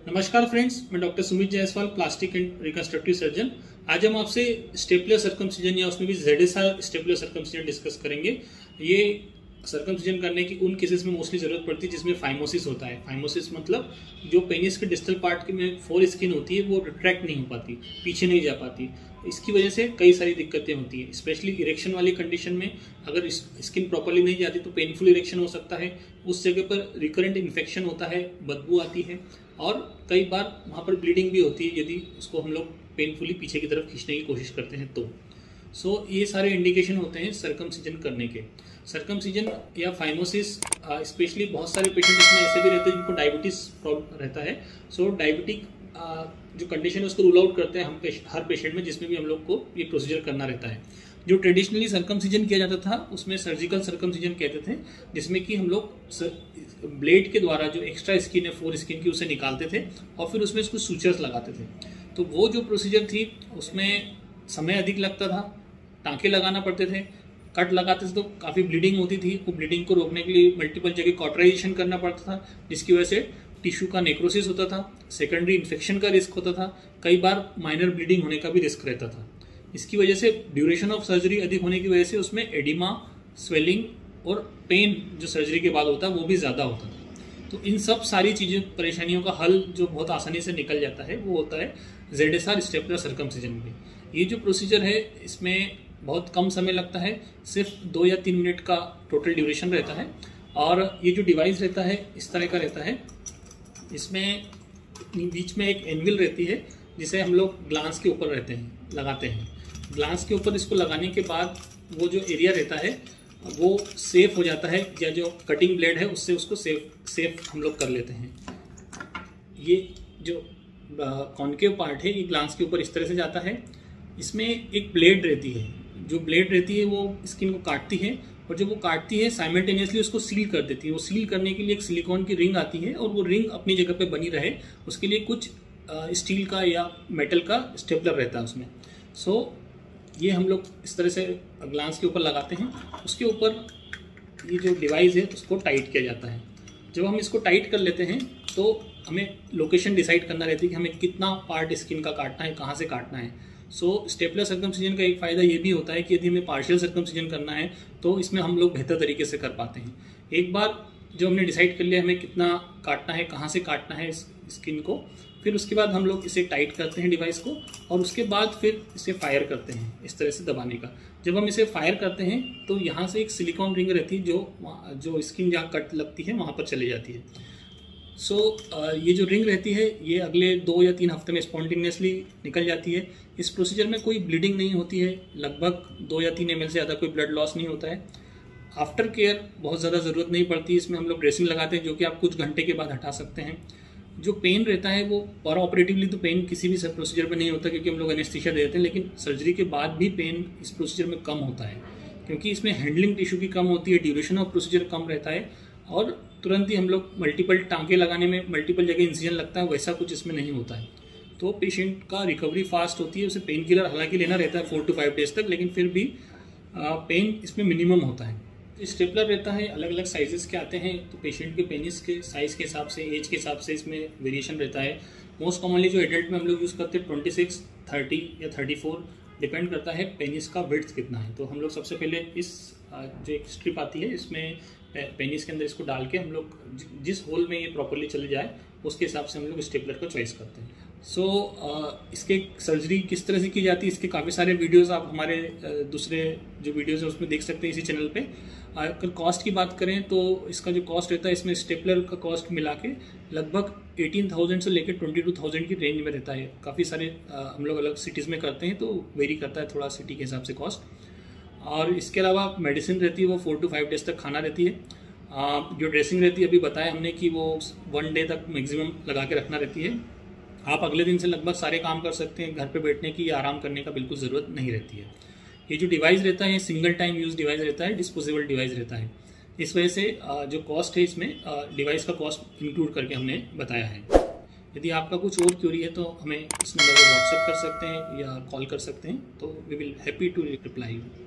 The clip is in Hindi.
नमस्कार फ्रेंड्स, मैं doctor Sumit Jaiswal, plastic and reconstructive surgeon. आज हम आपसे स्टेपलर सर्कमसिजन या उसमें भी ZSR स्टेपलर सर्कमसिजन डिस्कस करेंगे। ये सर्कमसिजन करने की उन केसेस में मोस्टली जरूरत पड़ती है जिसमें फाइमोसिस होता है। फाइमोसिस मतलब जो पेनिस के डिस्टल पार्ट में फोर स्किन होती है वो रिट्रैक्ट नहीं हो पाती, पीछे नहीं जा पाती। इसकी वजह से कई सारी दिक्कतें होती हैं, स्पेशली इरेक्शन वाली कंडीशन में। अगर स्किन प्रॉपर्ली नहीं जाती तो पेनफुल इरेक्शन हो सकता है, उस जगह पर रिकरेंट इन्फेक्शन होता है, बदबू आती है और कई बार वहाँ पर ब्लीडिंग भी होती है यदि उसको हम लोग पेनफुली पीछे की तरफ खींचने की कोशिश करते हैं तो। ये सारे इंडिकेशन होते हैं सर्कमसिजन करने के। सर्कमसिजन या फाइमोसिस स्पेशली बहुत सारे पेशेंट इसमें ऐसे भी रहते हैं जिनको डायबिटीज प्रॉब्लम रहता है। डायबिटिक जो कंडीशन है उसको रूल आउट करते हैं हम हर पेशेंट में, जिसमें भी हम लोग को ये प्रोसीजर करना रहता है। जो ट्रेडिशनली सर्कमसिजन किया जाता था उसमें सर्जिकल सर्कमसिजन कहते थे, जिसमें कि हम लोग ब्लेड के द्वारा जो एक्स्ट्रा स्किन है फोर स्किन की उसे निकालते थे और फिर उसमें कुछ सूचर्स लगाते थे। तो वो जो प्रोसीजर थी उसमें समय अधिक लगता था, टाँके लगाना पड़ते थे, कट लगाते थे तो काफ़ी ब्लीडिंग होती थी। वो ब्लीडिंग को रोकने के लिए मल्टीपल जगह कॉटराइजेशन करना पड़ता था, जिसकी वजह से टिश्यू का नेक्रोसिस होता था, सेकेंडरी इन्फेक्शन का रिस्क होता था, कई बार माइनर ब्लीडिंग होने का भी रिस्क रहता था। इसकी वजह से ड्यूरेशन ऑफ सर्जरी अधिक होने की वजह से उसमें एडिमा, स्वेलिंग और पेन जो सर्जरी के बाद होता है वो भी ज़्यादा होता था। तो इन सब सारी चीज़ें परेशानियों का हल जो बहुत आसानी से निकल जाता है वो होता है ZSR स्टेपलर सर्कमसिजन में। ये जो प्रोसीजर है इसमें बहुत कम समय लगता है, सिर्फ 2 या 3 मिनट का टोटल ड्यूरेशन रहता है। और ये जो डिवाइस रहता है इस तरह का रहता है, इसमें बीच में एक एनविल रहती है जिसे हम लोग ग्लांस के ऊपर लगाते हैं। ग्लांस के ऊपर इसको लगाने के बाद वो जो एरिया रहता है वो सेफ हो जाता है, या जो कटिंग ब्लेड है उससे उसको सेफ हम लोग कर लेते हैं। ये जो कॉन्केव पार्ट है ये ग्लांस के ऊपर इस तरह से जाता है। इसमें एक ब्लेड रहती है, जो ब्लेड रहती है वो स्किन को काटती है और जब वो काटती है साइमल्टेनियसली उसको सील कर देती है। वो सील करने के लिए एक सिलिकॉन की रिंग आती है और वो रिंग अपनी जगह पे बनी रहे उसके लिए कुछ स्टील का या मेटल का स्टेपलर रहता है उसमें। ये हम लोग इस तरह से ग्लांस के ऊपर लगाते हैं। उसके ऊपर ये जो डिवाइस है उसको टाइट किया जाता है। जब हम इसको टाइट कर लेते हैं तो हमें लोकेशन डिसाइड करना रहती है कि हमें कितना पार्ट स्किन का काटना है, कहाँ से काटना है। स्टेपलर सर्कमसिजन का एक फ़ायदा ये भी होता है कि यदि हमें पार्शियल सर्कमसिजन करना है तो इसमें हम लोग बेहतर तरीके से कर पाते हैं। एक बार जो हमने डिसाइड कर लिया हमें कितना काटना है, कहाँ से काटना है इस स्किन को, फिर उसके बाद हम लोग इसे टाइट करते हैं डिवाइस को और उसके बाद फिर इसे फायर करते हैं इस तरह से दबाने का। जब हम इसे फायर करते हैं तो यहाँ से एक सिलिकॉन रिंग रहती है जो स्किन जहाँ कट लगती है वहाँ पर चली जाती है। ये जो रिंग रहती है ये अगले 2 या 3 हफ्ते में स्पॉन्टेनियसली निकल जाती है। इस प्रोसीजर में कोई ब्लीडिंग नहीं होती है, लगभग 2 या 3 ml से ज़्यादा कोई ब्लड लॉस नहीं होता है। आफ्टर केयर बहुत ज़्यादा ज़रूरत नहीं पड़ती, इसमें हम लोग ड्रेसिंग लगाते हैं जो कि आप कुछ घंटे के बाद हटा सकते हैं। जो पेन रहता है वो पर ऑपरेटिवली तो पेन किसी भी प्रोसीजर में नहीं होता क्योंकि हम लोग एनेस्थीसिया देते हैं, लेकिन सर्जरी के बाद भी पेन इस प्रोसीजर में कम होता है क्योंकि इसमें हैंडलिंग टिश्यू की कम होती है, ड्यूरेशन ऑफ प्रोसीजर कम रहता है और तुरंत ही हम लोग मल्टीपल टाँके लगाने में मल्टीपल जगह इंसिजन लगता है, वैसा कुछ इसमें नहीं होता है। तो पेशेंट का रिकवरी फास्ट होती है। उसे पेन किलर हालांकि लेना रहता है 4 to 5 डेज तक, लेकिन फिर भी पेन इसमें मिनिमम होता है। स्टेपलर रहता है, अलग अलग साइजेस के आते हैं, तो पेशेंट के पेनिस के साइज़ के हिसाब से, एज के हिसाब से इसमें वेरिएशन रहता है। मोस्ट कॉमनली जो एडल्ट में हम लोग यूज़ करते हैं 26, 30 या 34, डिपेंड करता है पेनिस का विड्थ कितना है। तो हम लोग सबसे पहले इस जो एक स्ट्रिप आती है इसमें पेनिस के अंदर इसको डाल के हम लोग जिस होल में ये प्रॉपरली चले जाए उसके हिसाब से हम लोग स्टेपलर को चॉइस करते हैं। इसके सर्जरी किस तरह से की जाती है इसके काफ़ी सारे वीडियोस आप हमारे दूसरे जो वीडियोस है उसमें देख सकते हैं इसी चैनल पे। अगर कॉस्ट की बात करें तो इसका जो कॉस्ट रहता है इसमें स्टेपलर का कॉस्ट मिला के लगभग 18,000 से लेकर 22,000 की रेंज में रहता है। काफ़ी सारे हम लोग अलग सिटीज़ में करते हैं तो वेरी करता है थोड़ा सिटी के हिसाब से कॉस्ट। और इसके अलावा मेडिसिन रहती है वो 4 to 5 डेज तक खाना रहती है। जो ड्रेसिंग रहती है अभी बताया हमने कि वो 1 डे तक मैक्सिमम लगा के रखना रहती है। आप अगले दिन से लगभग सारे काम कर सकते हैं, घर पे बैठने की या आराम करने का बिल्कुल ज़रूरत नहीं रहती है। ये जो डिवाइस रहता है सिंगल टाइम यूज़ डिवाइस रहता है, डिस्पोजेबल डिवाइस रहता है। इस वजह से जो कॉस्ट है इसमें डिवाइस का कॉस्ट इंक्लूड करके हमने बताया है। यदि आपका कुछ और क्यूरी है तो हमें इस नंबर पर व्हाट्सएप कर सकते हैं या कॉल कर सकते हैं, तो we will happy to reply you.